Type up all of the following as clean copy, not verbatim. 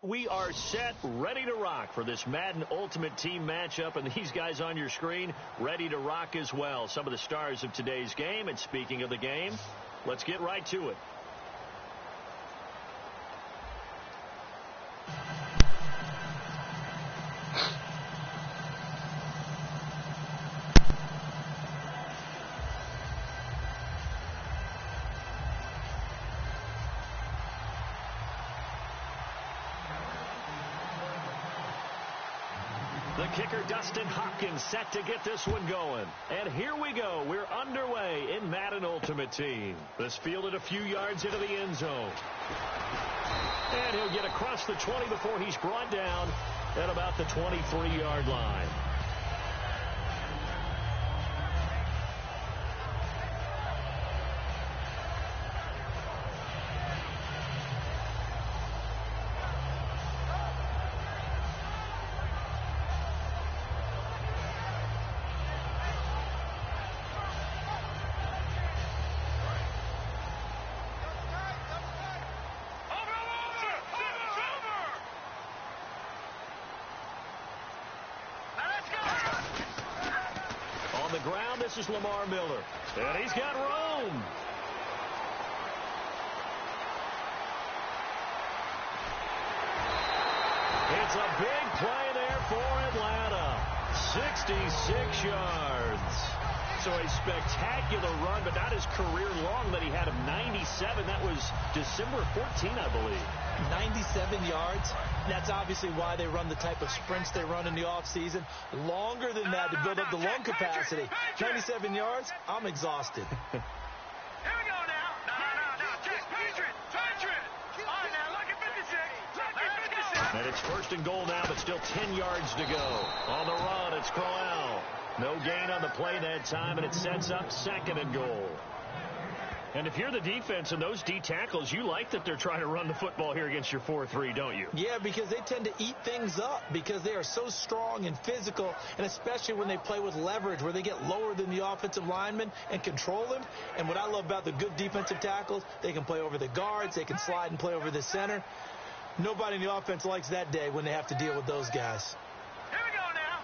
we are set, ready to rock for this Madden Ultimate Team matchup, and these guys on your screen ready to rock as well. Some of the stars of today's game, and speaking of the game, let's get right to it. The kicker, Dustin Hopkins, set to get this one going. And here we go. We're underway in Madden Ultimate Team. This fielded a few yards into the end zone. And he'll get across the 20 before he's brought down at about the 23-yard line. On the ground, this is Lamar Miller. And he's got room. It's a big play there for Atlanta. 66 yards. So a spectacular run, but not his career long that he had of 97. That was December 14, I believe. 97 yards. That's obviously why they run the type of sprints they run in the offseason. Longer than that to build up the lung capacity. 97 yards, I'm exhausted. Here we go now. No. Check. Patriot. All right, now, look at 56. Look at 56. And it's first and goal now, but still 10 yards to go. On the run, it's Crowell. No gain on the play that time, and it sets up second and goal. And if you're the defense and those D tackles, you like that they're trying to run the football here against your 4-3, don't you? Yeah, because they tend to eat things up because they are so strong and physical, and especially when they play with leverage where they get lower than the offensive lineman and control him. And what I love about the good defensive tackles, they can play over the guards, they can slide and play over the center. Nobody in the offense likes that day when they have to deal with those guys. Here we go now.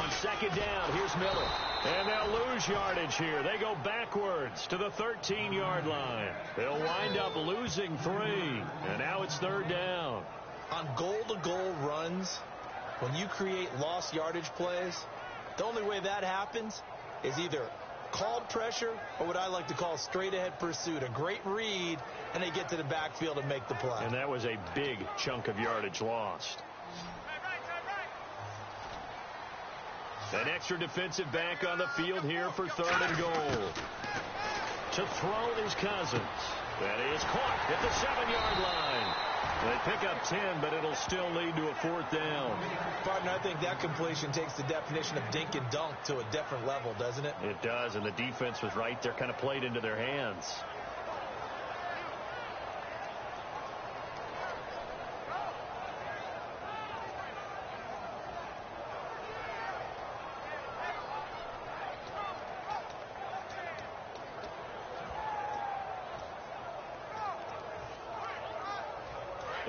On second down, here's Miller. And they'll lose yardage here. They go backwards to the 13-yard line. They'll wind up losing 3. And now it's third down. On goal-to-goal runs, when you create lost yardage plays, the only way that happens is either called pressure or what I like to call straight-ahead pursuit. A great read, and they get to the backfield and make the play. And that was a big chunk of yardage lost. An extra defensive back on the field here for third and goal. To throw is Cousins. That is caught at the 7-yard line. They pick up 10, but it'll still lead to a fourth down. Partner, I think that completion takes the definition of dink and dunk to a different level, doesn't it? It does, and the defense was right there, kind of played into their hands.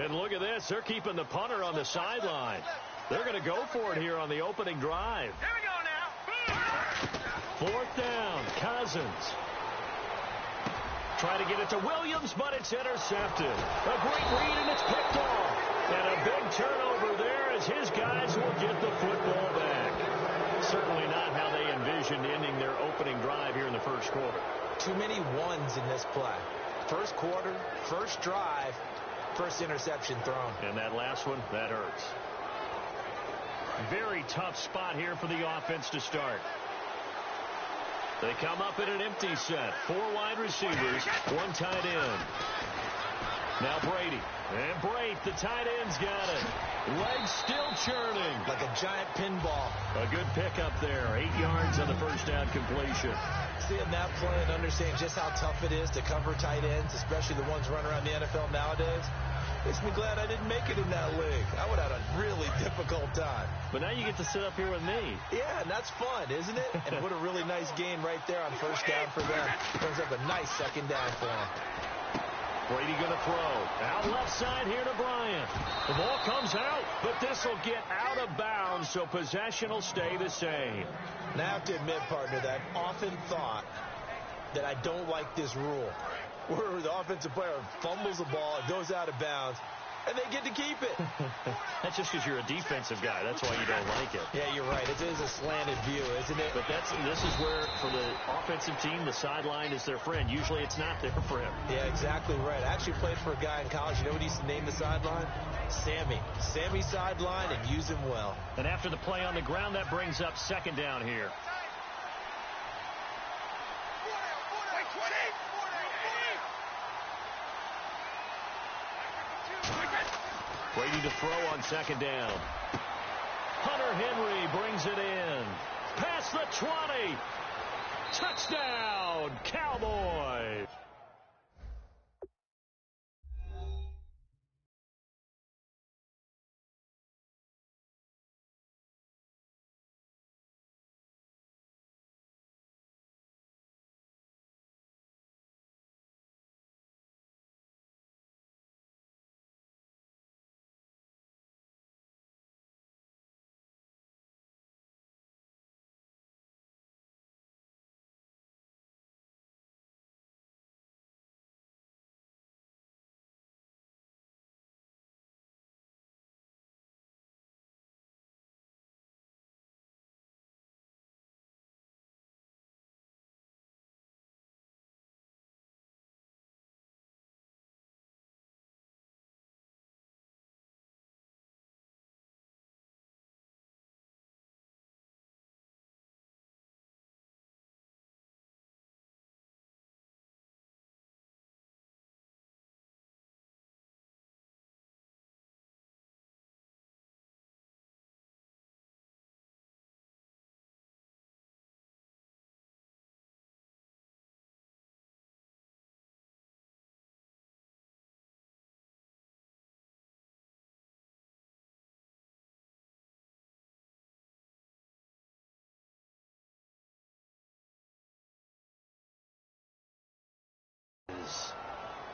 And look at this. They're keeping the punter on the sideline. They're going to go for it here on the opening drive. Here we go now. Fourth down. Cousins. Trying to get it to Williams, but it's intercepted. A great read, and it's picked off. And a big turnover there as his guys will get the football back. Certainly not how they envisioned ending their opening drive here in the first quarter. Too many ones in this play. First quarter, first drive, first interception thrown. And that last one, that hurts. Very tough spot here for the offense to start. They come up in an empty set. 4 wide receivers, 1 tight end. Now Brady. And Brate, the tight end's got it. Legs still churning. Like a giant pinball. A good pickup there. 8 yards on the first down completion. Seeing that play and understanding just how tough it is to cover tight ends, especially the ones running around the NFL nowadays, makes me glad I didn't make it in that league. I would have had a really difficult time. But now you get to sit up here with me. Yeah, and that's fun, isn't it? And what a really nice gain right there on first down for them. Brings up a nice second down for them. Brady going to throw. Out left side here to Bryant. The ball comes out, but this will get out of bounds, so possession will stay the same. Now, I have to admit, partner, that I've often thought that I don't like this rule, where the offensive player fumbles the ball, it goes out of bounds, and they get to keep it. That's just because you're a defensive guy. That's why you don't like it. Yeah, you're right. It is a slanted view, isn't it? But this is where, for the offensive team, the sideline is their friend. Usually it's not there for him. Yeah, exactly right. I actually played for a guy in college. You know what he used to name the sideline? Sammy. Sammy sideline, and use him well. And after the play on the ground, that brings up second down here. Waiting to throw on second down. Hunter Henry brings it in. Past the 20. Touchdown, Cowboys.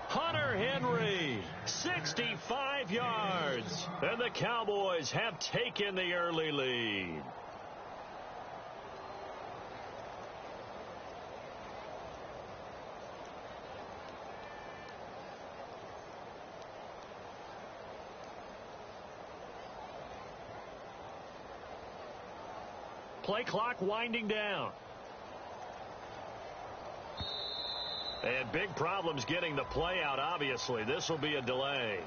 Hunter Henry, 65 yards, and the Cowboys have taken the early lead. Play clock winding down. And big problems getting the play out, obviously. This will be a delay.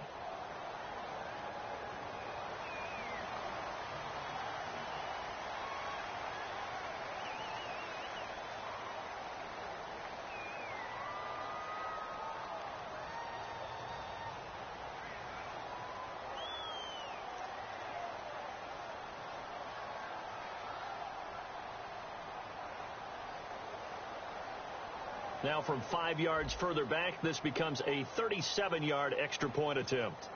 Now from 5 yards further back, this becomes a 37-yard extra point attempt.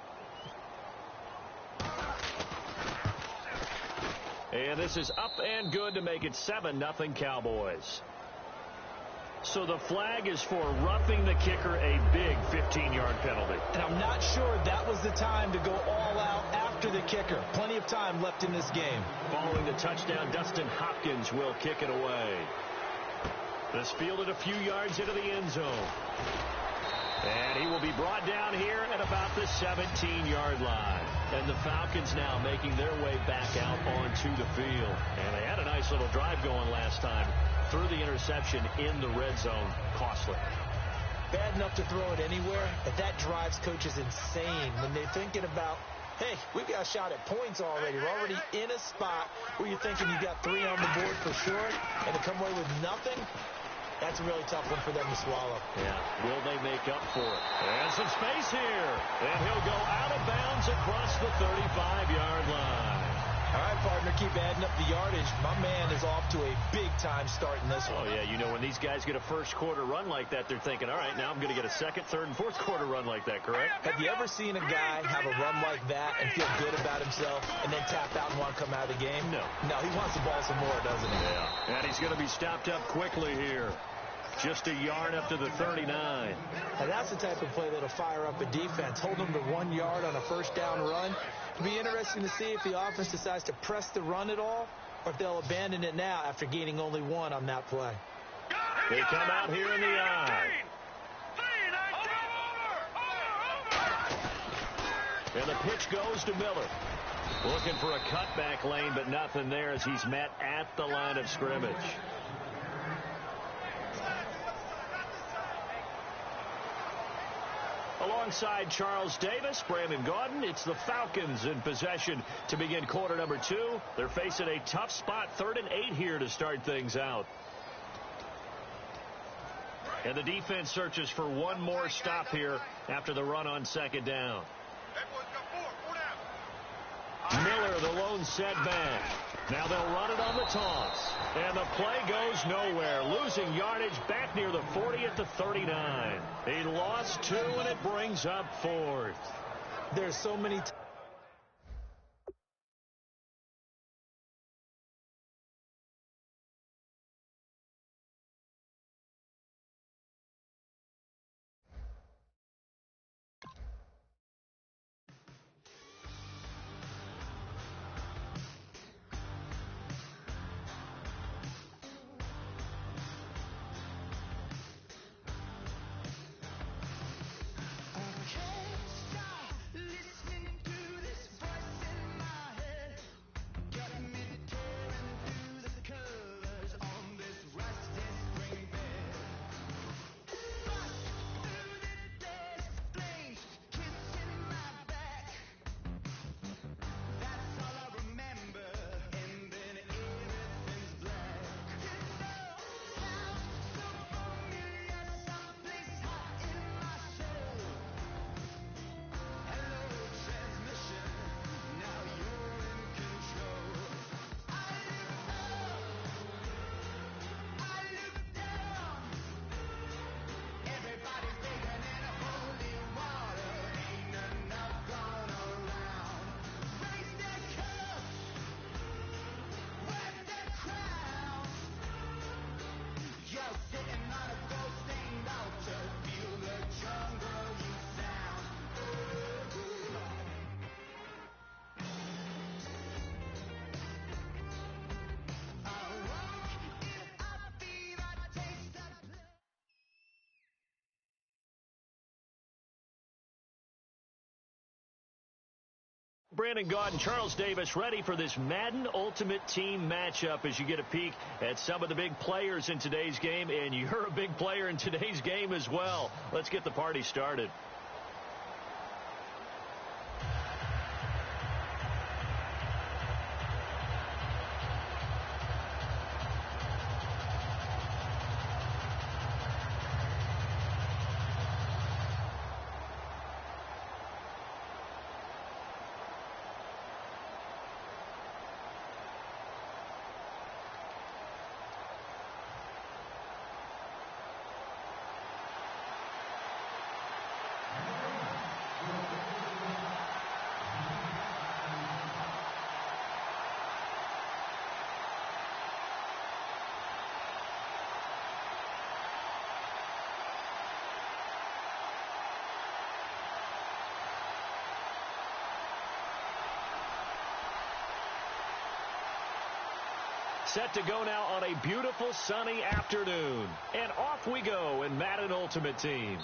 And this is up and good to make it 7-0 Cowboys. So the flag is for roughing the kicker, a big 15-yard penalty. And I'm not sure that was the time to go all out after the kicker. Plenty of time left in this game. Following the touchdown, Dustin Hopkins will kick it away. This fielded a few yards into the end zone. And he will be brought down here at about the 17-yard line. And the Falcons now making their way back out onto the field. And they had a nice little drive going last time. Threw the interception in the red zone. Costly. Bad enough to throw it anywhere, but that drives coaches insane when they're thinking about, hey, we've got a shot at points already. We're already in a spot where you're thinking you've got 3 on the board for sure, and to come away with nothing, that's a really tough one for them to swallow. Yeah, will they make up for it? And some space here. And he'll go out of bounds across the 35-yard line. All right, partner, keep adding up the yardage. My man is off to a big-time start in this one. Oh, yeah, you know, when these guys get a first-quarter run like that, they're thinking, all right, now I'm going to get a second, third, and fourth-quarter run like that, correct? Have you ever seen a guy have a run like that and feel good about himself and then tap out and want to come out of the game? No. No, he wants the ball some more, doesn't he? Yeah, and he's going to be stopped up quickly here. Just a yard up to the 39. And that's the type of play that'll fire up a defense. Hold them to 1 yard on a first down run. It'll be interesting to see if the offense decides to press the run at all, or if they'll abandon it now after gaining only 1 on that play. They come out here in the I. And the pitch goes to Miller. Looking for a cutback lane, but nothing there as he's met at the line of scrimmage. Alongside Charles Davis, Brandon Gaudin, it's the Falcons in possession to begin quarter number 2. They're facing a tough spot, 3rd and 8 here to start things out. And the defense searches for one more stop here after the run on 2nd down. Miller, the lone setback. Now they'll run it on the toss. And the play goes nowhere. Losing yardage back near the 40 at the 39. He lost 2, and it brings up 4th. There's so many Brandon Gaudin, Charles Davis ready for this Madden Ultimate Team matchup as you get a peek at some of the big players in today's game, and you're a big player in today's game as well. Let's get the party started. Set to go now on a beautiful sunny afternoon. And off we go in Madden Ultimate Team.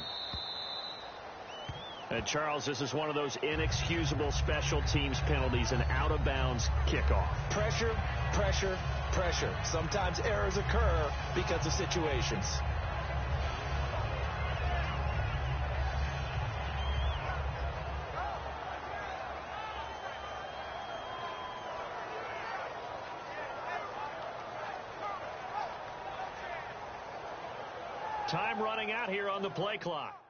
And Charles, this is one of those inexcusable special teams penalties, an out-of-bounds kickoff. pressure, pressure, pressure. Sometimes errors occur because of situations. Time running out here on the play clock.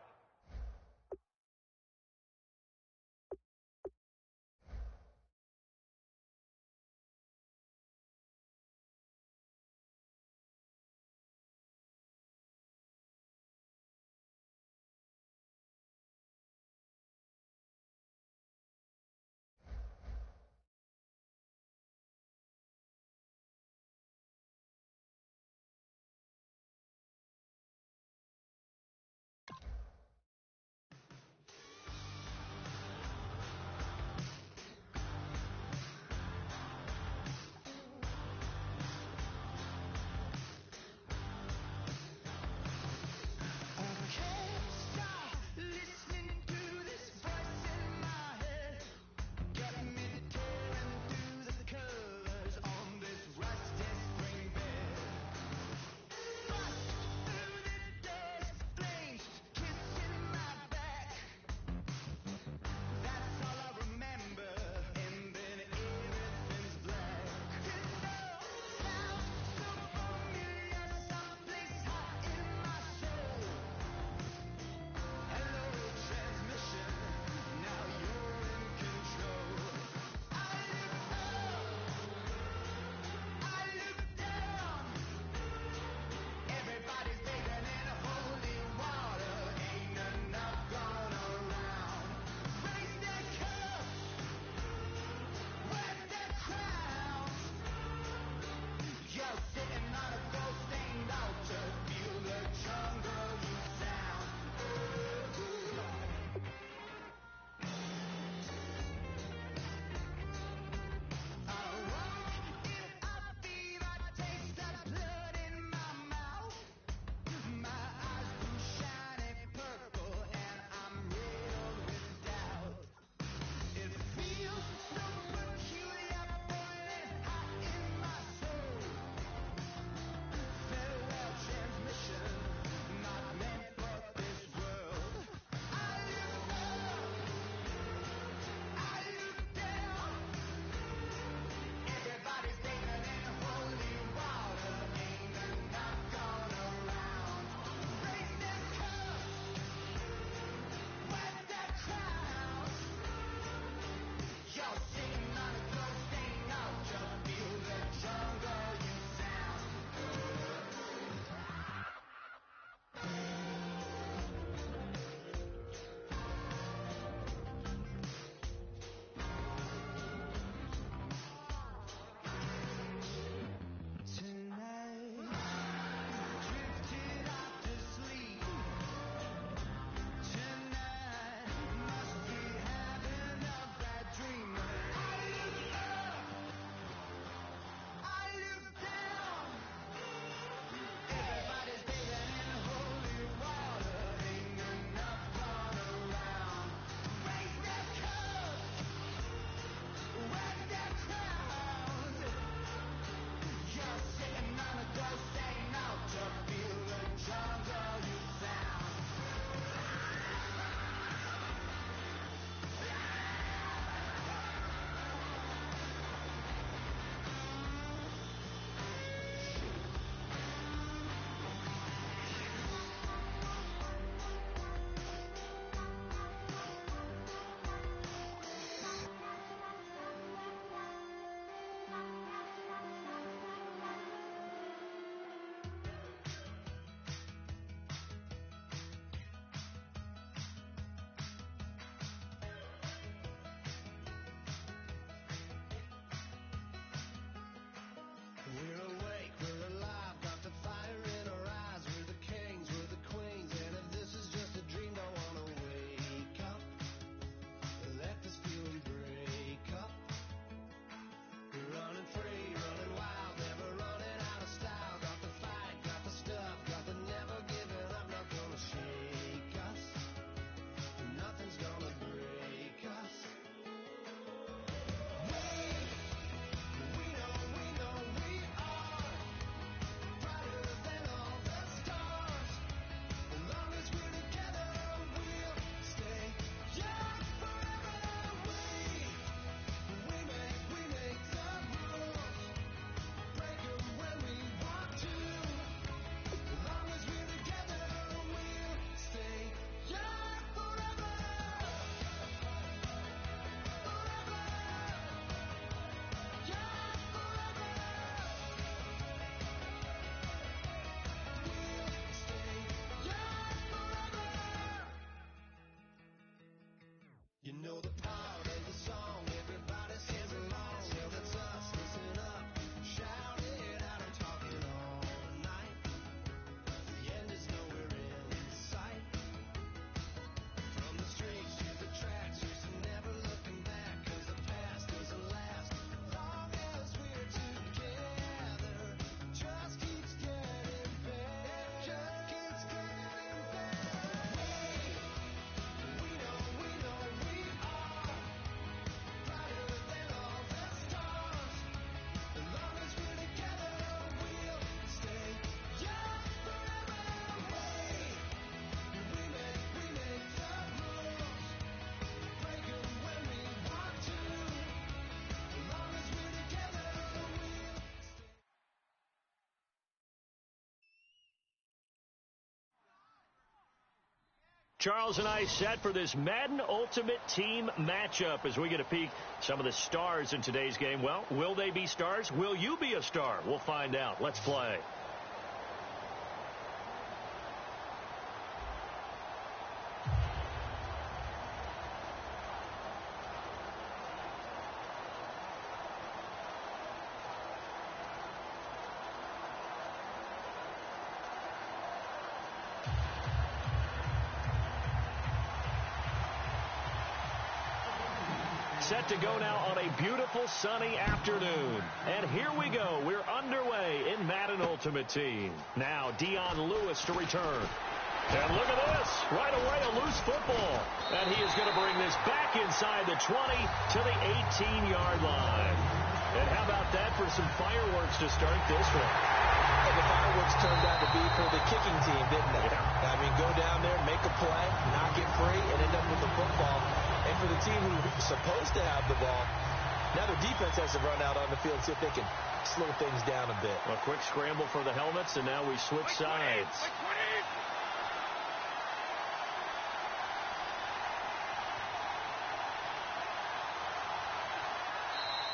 Charles and I set for this Madden Ultimate Team matchup as we get a peek some of the stars in today's game. Well, will they be stars? Will you be a star? We'll find out. Let's play. Set to go now on a beautiful sunny afternoon. And here we go. We're underway in Madden Ultimate Team. Now Dion Lewis to return. And look at this. Right away, a loose football. And he is going to bring this back inside the 20 to the 18-yard line. And how about that for some fireworks to start this one? And the fireworks turned out to be for the kicking team, didn't they? Yeah. I mean, go down there, make a play, knock it free, and end up with the football. And for the team who's supposed to have the ball, now their defense has to run out on the field and see if they can slow things down a bit. A quick scramble for the helmets, and now we switch sides.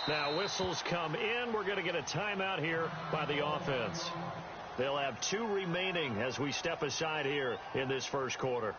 Now whistles come in. We're going to get a timeout here by the offense. They'll have 2 remaining as we step aside here in this first quarter.